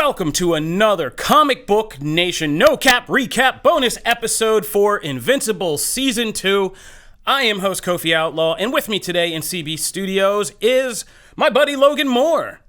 welcome to another Comic Book Nation No Cap Recap bonus episode for Invincible Season 2. I am host Kofi Outlaw, and with me today in CB Studios is my buddy Logan Moore.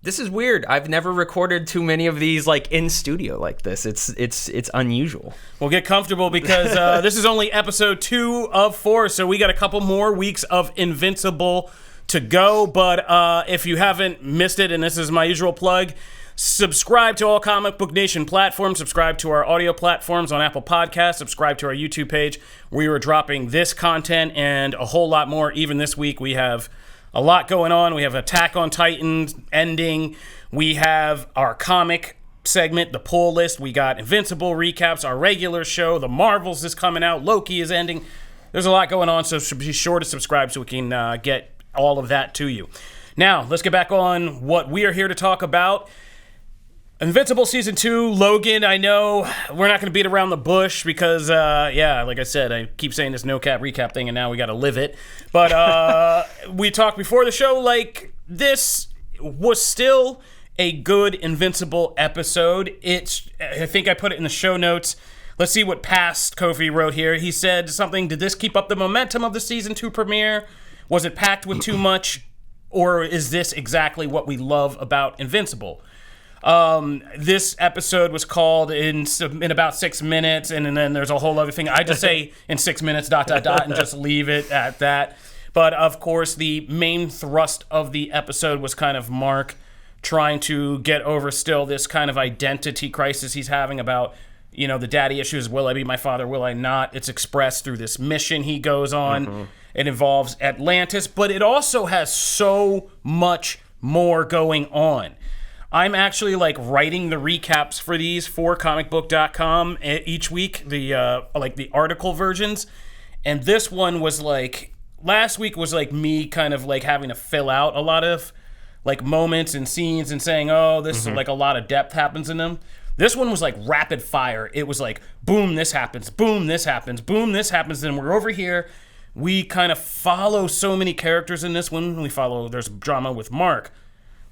This is weird. I've never recorded too many of these in studio like this. It's unusual. Well, get comfortable because this is only episode 2 of 4, so we got a couple more weeks of Invincible to go. But if you haven't missed it, and this is my usual plug, subscribe to all Comic Book Nation platforms, subscribe to our audio platforms on Apple Podcasts, subscribe to our YouTube page. We were dropping this content and a whole lot more. Even this week, we have a lot going on. We have Attack on Titan ending. We have our comic segment, the pull list. We got Invincible recaps, our regular show. The Marvels is coming out. Loki is ending. There's a lot going on, so be sure to subscribe so we can get all of that to you. Now, let's get back on what we are here to talk about. Invincible Season 2, Logan, I know we're not going to beat around the bush because, like I said, I keep saying this no-cap recap thing, and now we got to live it. But we talked before the show, this was still a good Invincible episode. I think I put it in the show notes. Let's see what past Kofi wrote here. He said something, did this keep up the momentum of the Season 2 premiere? Was it packed with too much? Or is this exactly what we love about Invincible? This episode was called in about 6 minutes, and then there's a whole other thing. I just say in 6 minutes, ... and just leave it at that. But of course, the main thrust of the episode was kind of Mark trying to get over still this kind of identity crisis he's having about, the daddy issues. Will I be my father? Will I not? It's expressed through this mission he goes on. Mm-hmm. It involves Atlantis, but it also has so much more going on. I'm actually writing the recaps for these for comicbook.com each week, the article versions. And this one was last week was me kind of having to fill out a lot of moments and scenes and saying, oh, this is a lot of depth happens in them. This one was rapid fire. It was boom, this happens, boom, this happens, boom, this happens. Then we're over here. We kind of follow so many characters in this one. There's drama with Mark.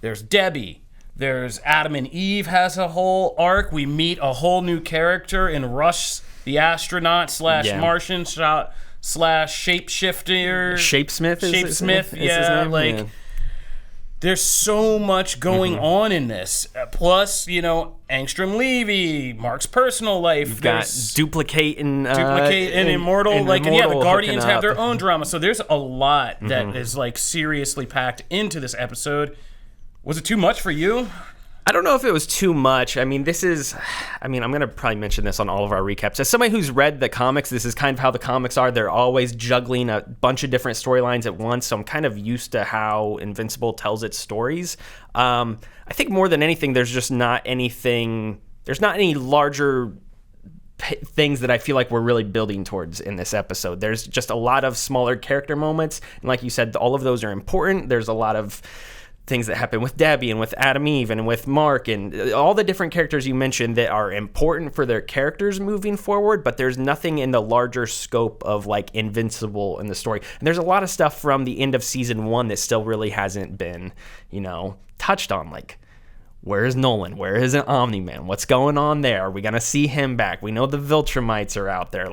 There's Debbie. There's Adam and Eve has a whole arc. We meet a whole new character in Rush, the astronaut / Martian / shapeshifter. Shapesmith is his name? There's so much going on in this. Plus, Angstrom Levy, Mark's personal life. You've got Duplicate and Immortal. And the Guardians have their own drama. So there's a lot that is seriously packed into this episode. Was it too much for you? I don't know if it was too much. I'm going to probably mention this on all of our recaps. As somebody who's read the comics, this is kind of how the comics are. They're always juggling a bunch of different storylines at once, so I'm kind of used to how Invincible tells its stories. I think more than anything, there's not any larger things that I feel like we're really building towards in this episode. There's just a lot of smaller character moments, and like you said, all of those are important. There's a lot of things that happen with Debbie and with Adam Eve and with Mark and all the different characters you mentioned that are important for their characters moving forward, but there's nothing in the larger scope of Invincible in the story. And there's a lot of stuff from the end of season 1 that still really hasn't been, touched on. Where is Nolan? Where is an Omni-Man? What's going on there? Are we going to see him back? We know the Viltrumites are out there.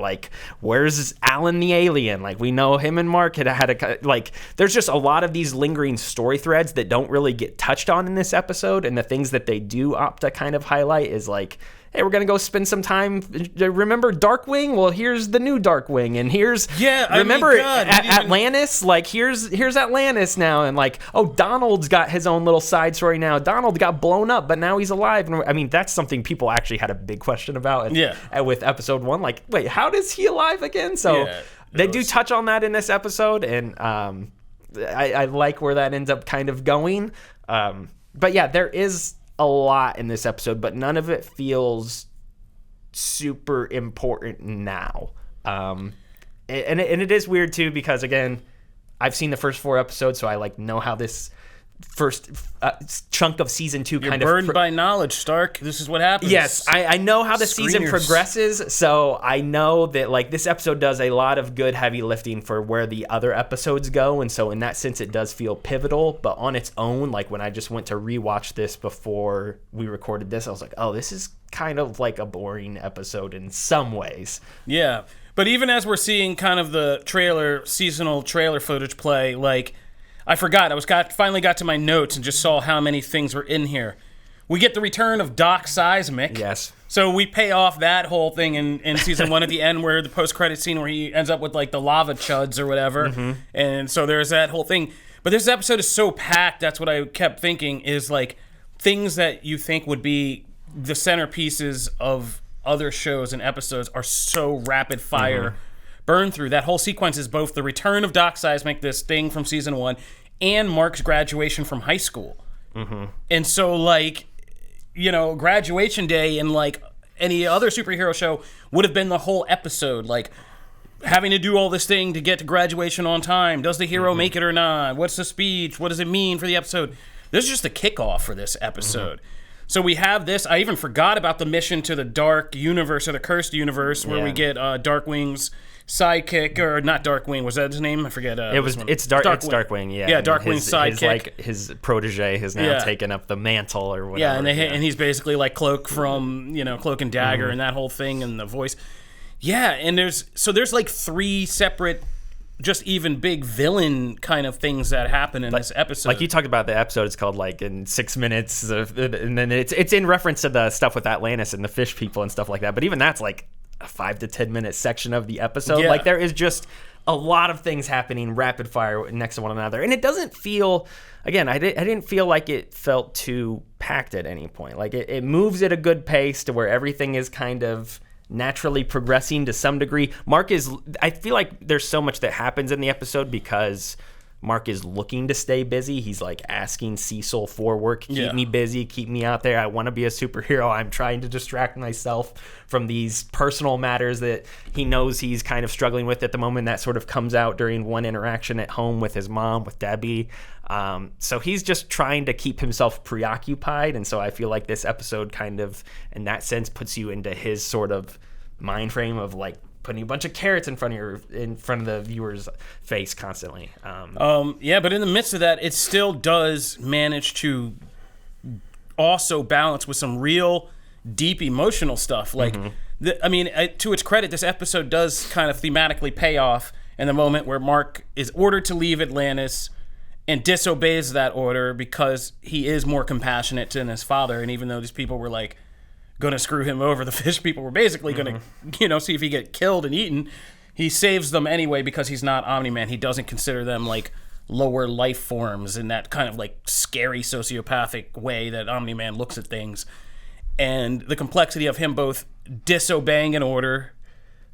Where's Alan the alien? We know him and Mark had a... there's just a lot of these lingering story threads that don't really get touched on in this episode, and the things that they do opt to kind of highlight is hey, we're going to go spend some time. Remember Darkwing? Well, here's the new Darkwing. And here's... Atlantis? Here's Atlantis now. And Donald's got his own little side story now. Donald got blown up, but now he's alive. And that's something people actually had a big question about with episode 1. Wait, how does he alive again? So they do touch on that in this episode. And I like where that ends up kind of going. But yeah, there is a lot in this episode, but none of it feels super important now. And it is weird too, because again, I've seen the first 4 episodes, so I know how this first chunk of season 2 You're burdened by knowledge, Stark. This is what happens. Yes, I know how the season progresses, so I know that like this episode does a lot of good heavy lifting for where the other episodes go, and so in that sense it does feel pivotal. But on its own, like when I just went to rewatch this before we recorded this, I was like, oh, this is kind of like a boring episode in some ways. Yeah, but even as we're seeing kind of the seasonal trailer footage play, like, I forgot. Finally got to my notes and just saw how many things were in here. We get the return of Doc Seismic. Yes. So we pay off that whole thing in season 1 at the end, where the post-credit scene where he ends up with like the lava chuds or whatever. Mm-hmm. And so there's that whole thing. But this episode is so packed. That's what I kept thinking, is like things that you think would be the centerpieces of other shows and episodes are so rapid fire. Mm-hmm. Burn through. That whole sequence is both the return of Doc Seismic, this thing from season 1, and Mark's graduation from high school. Mm-hmm. And so, like, you know, graduation day in like any other superhero show would have been the whole episode, like having to do all this thing to get to graduation on time. Does the hero make it or not? What's the speech? What does it mean for the episode? This is just the kickoff for this episode. Mm-hmm. So we have this. I even forgot about the mission to the Dark Universe, or the Cursed Universe, where we get Darkwing's sidekick, or not Darkwing, was that his name? I forget. It's Darkwing. Yeah, Darkwing's sidekick. His protege has now taken up the mantle or whatever. Yeah, and he's basically like Cloak from Cloak and Dagger, and that whole thing, and the voice. Yeah, and there's like 3 separate, just even big villain kind of things that happen in this episode. Like you talked about, the episode is called like in 6 minutes, and then it's in reference to the stuff with Atlantis and the fish people and stuff like that. But even that's like a 5 to 10 minute section of the episode. Yeah. Like there is just a lot of things happening rapid fire next to one another, and it doesn't feel. Again, I didn't feel like it felt too packed at any point. Like it moves at a good pace to where everything is kind of naturally progressing to some degree. I feel like there's so much that happens in the episode because Mark is looking to stay busy. He's like asking Cecil for work. Keep me busy. Keep me out there. I want to be a superhero. I'm trying to distract myself from these personal matters that he knows he's kind of struggling with at the moment. That sort of comes out during one interaction at home with his mom, with Debbie. So he's just trying to keep himself preoccupied. And so I feel like this episode kind of, in that sense, puts you into his sort of mind frame of like putting a bunch of carrots in front of the viewer's face constantly. But in the midst of that, it still does manage to also balance with some real deep emotional stuff. Like, to its credit, this episode does kind of thematically pay off in the moment where Mark is ordered to leave Atlantis and disobeys that order because he is more compassionate than his father. And even though these people were like going to screw him over, the fish people were basically going to, see if he get killed and eaten, he saves them anyway because he's not Omni-Man. He doesn't consider them like lower life forms in that kind of like scary sociopathic way that Omni-Man looks at things. And the complexity of him both disobeying an order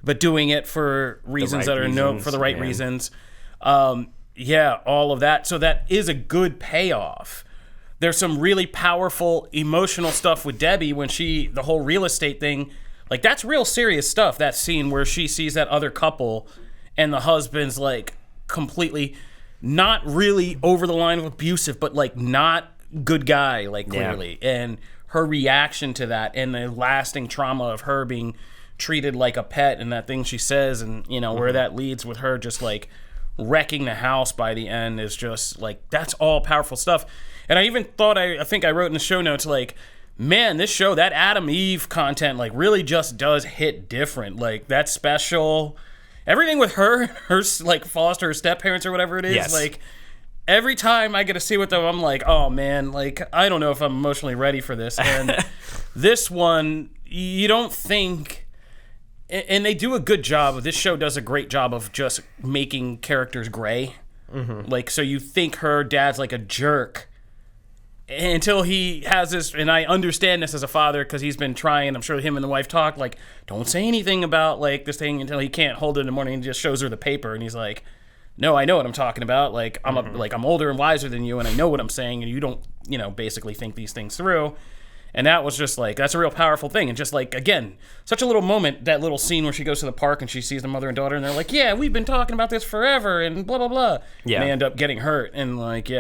but doing it for reasons that are for the right reasons. All of that. So that is a good payoff. There's some really powerful emotional stuff with Debbie when the whole real estate thing, like that's real serious stuff. That scene where she sees that other couple and the husband's like completely not really over the line of abusive, but like not good guy, like clearly. Yeah. And her reaction to that and the lasting trauma of her being treated like a pet and that thing she says and, where that leads with her just like wrecking the house by the end is just like, that's all powerful stuff. And I even thought, I think I wrote in the show notes, like, man, this show, that Adam Eve content, like, really just does hit different. Like, that special, everything with her like, foster step-parents or whatever it is, like, every time I get to see with them, I'm like, oh, man, like, I don't know if I'm emotionally ready for this. And this one, you don't think, and they do a good job, this show does a great job of just making characters gray. Mm-hmm. Like, so you think her dad's like a jerk, until he has this, and I understand this as a father because he's been trying, I'm sure him and the wife talk, like, don't say anything about, like, this thing until he can't hold it in the morning and just shows her the paper, and he's like, no, I know what I'm talking about, like, I'm older and wiser than you, and I know what I'm saying, and you don't, basically think these things through, and that was just, like, that's a real powerful thing, and just, like, again, such a little moment, that little scene where she goes to the park and she sees the mother and daughter, and they're like, yeah, we've been talking about this forever, and blah, blah, blah, and they end up getting hurt, and, like,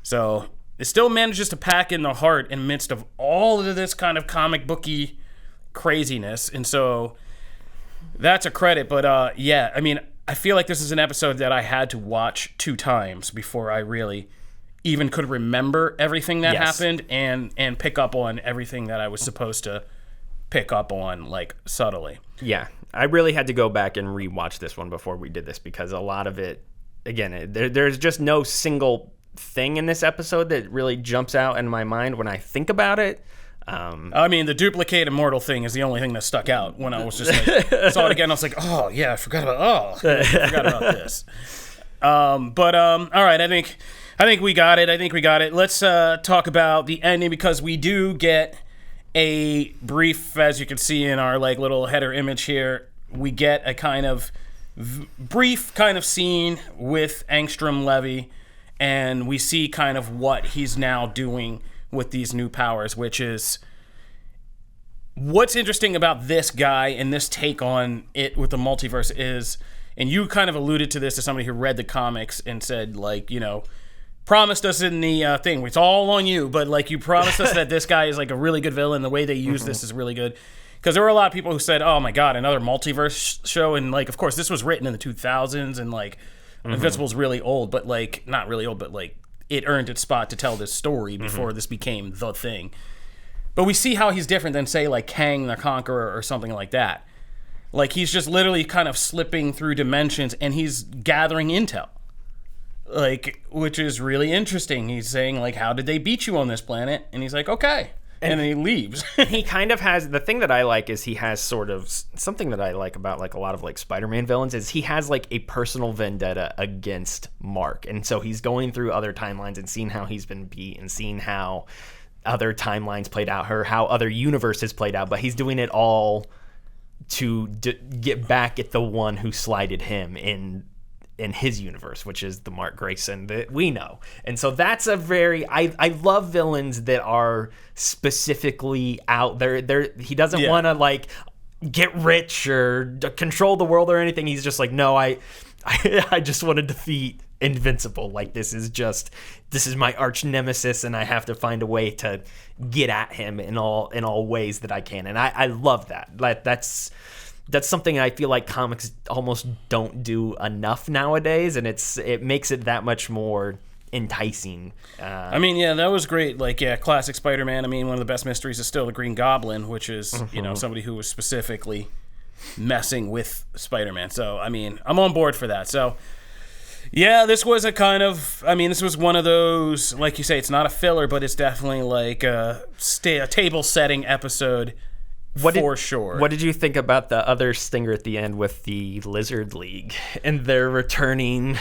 So it still manages to pack in the heart in the midst of all of this kind of comic booky craziness. And so that's a credit. But yeah, I mean, I feel like this is an episode that I had to watch 2 times before I really even could remember everything that happened and pick up on everything that I was supposed to pick up on, like, subtly. Yeah, I really had to go back and rewatch this one before we did this because a lot of it, again, there's just no single thing in this episode that really jumps out in my mind when I think about it. I mean, the duplicate immortal thing is the only thing that stuck out when I was just like, saw it again. I was like, oh yeah, I forgot about this. All right, I think we got it. Let's talk about the ending because we do get a brief, as you can see in our like little header image here, we get a kind of brief kind of scene with Angstrom Levy, and we see kind of what he's now doing with these new powers, which is what's interesting about this guy and this take on it with the multiverse is, and you kind of alluded to this as somebody who read the comics and said, like, you know, promised us in the thing, it's all on you, but like you promised us that this guy is like a really good villain. The way they use this is really good. Because there were a lot of people who said, oh my God, another multiverse show. And like, of course, this was written in the 2000s and like Invincible's really old, but like, not really old, but like it earned its spot to tell this story before this became the thing. But we see how he's different than, say, like Kang the Conqueror or something like that. Like, he's just literally kind of slipping through dimensions and he's gathering intel. Like, which is really interesting. He's saying, like, how did they beat you on this planet? And he's like, okay. And then he leaves. He kind of has, the thing that I like is he has sort of, something that I like about like a lot of like Spider-Man villains is he has like a personal vendetta against Mark. And so he's going through other timelines and seeing how he's been beat and seeing how other timelines played out, or how other universes played out. But he's doing it all to get back at the one who slighted him in his universe, which is the Mark Grayson that we know. And so that's a very, I love villains that are specifically out there. He doesn't want to like get rich or control the world or anything. He's just like, no, I just want to defeat Invincible. Like, this is my arch nemesis and I have to find a way to get at him in all ways that I can. And I love that. That's something I feel like comics almost don't do enough nowadays, and it makes it that much more enticing. I mean, yeah, that was great. Like, yeah, classic Spider-Man. I mean, one of the best mysteries is still the Green Goblin, which is, you know, somebody who was specifically messing with Spider-Man. So, I mean, I'm on board for that. So, yeah, this was a kind of, I mean, this was one of those, like you say, it's not a filler, but it's definitely like a table-setting episode. For sure. What did you think about the other stinger at the end with the Lizard League and their returning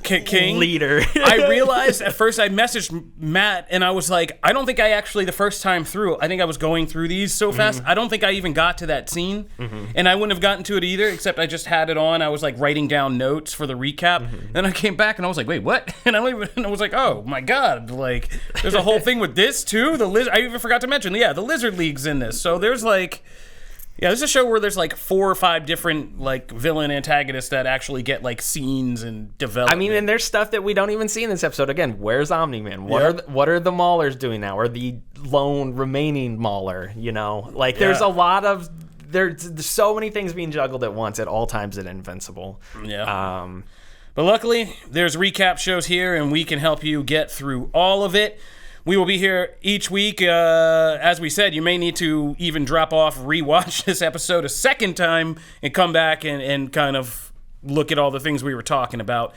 King leader? I realized at first, I messaged Matt and I was like, I don't think I actually, the first time through, I think I was going through these so fast, I don't think I even got to that scene. And I wouldn't have gotten to it either, except I just had it on. I was like writing down notes for the recap. Then I came back and I was like, wait, what? And I was like, oh my God, like there's a whole thing with this too. I even forgot to mention, the Lizard League's in this. So there's like, yeah, this is a show where there's like 4 or 5 different like villain antagonists that actually get like scenes and development. I mean, and there's stuff that we don't even see in this episode. Again, where's Omni-Man? What are the Maulers doing now? Or the lone remaining Mauler? You know, like there's a lot of there's so many things being juggled at once at all times at Invincible. Yeah. But luckily, there's recap shows here, and we can help you get through all of it. We will be here each week. As we said, you may need to even drop off, rewatch this episode a second time, and come back and kind of look at all the things we were talking about.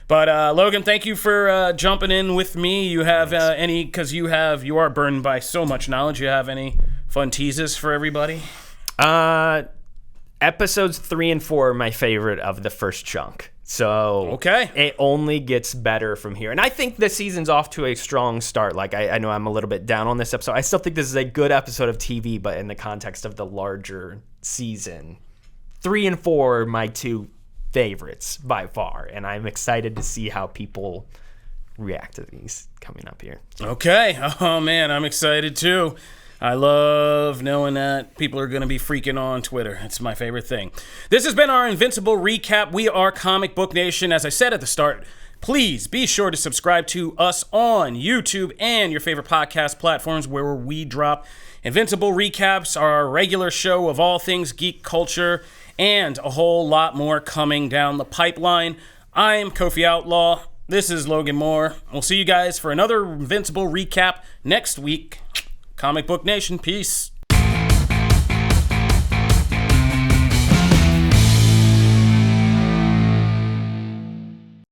But Logan, thank you for jumping in with me. You have any, because you are burdened by so much knowledge. You have any fun teases for everybody? Episodes 3 and 4 are my favorite of the first chunk. So okay, it only gets better from here. And I think the season's off to a strong start. Like, I know I'm a little bit down on this episode. I still think this is a good episode of TV, but in the context of the larger season, 3 and 4 are my 2 favorites by far. And I'm excited to see how people react to these coming up here. Okay. Oh, man, I'm excited too. I love knowing that people are going to be freaking on Twitter. It's my favorite thing. This has been our Invincible recap. We are Comic Book Nation. As I said at the start, Please be sure to subscribe to us on YouTube and your favorite podcast platforms where we drop Invincible recaps, our regular show of all things geek culture, and a whole lot more coming down the pipeline. I'm Kofi Outlaw. This is Logan Moore. We'll see you guys for another Invincible recap next week. Comic Book Nation, peace.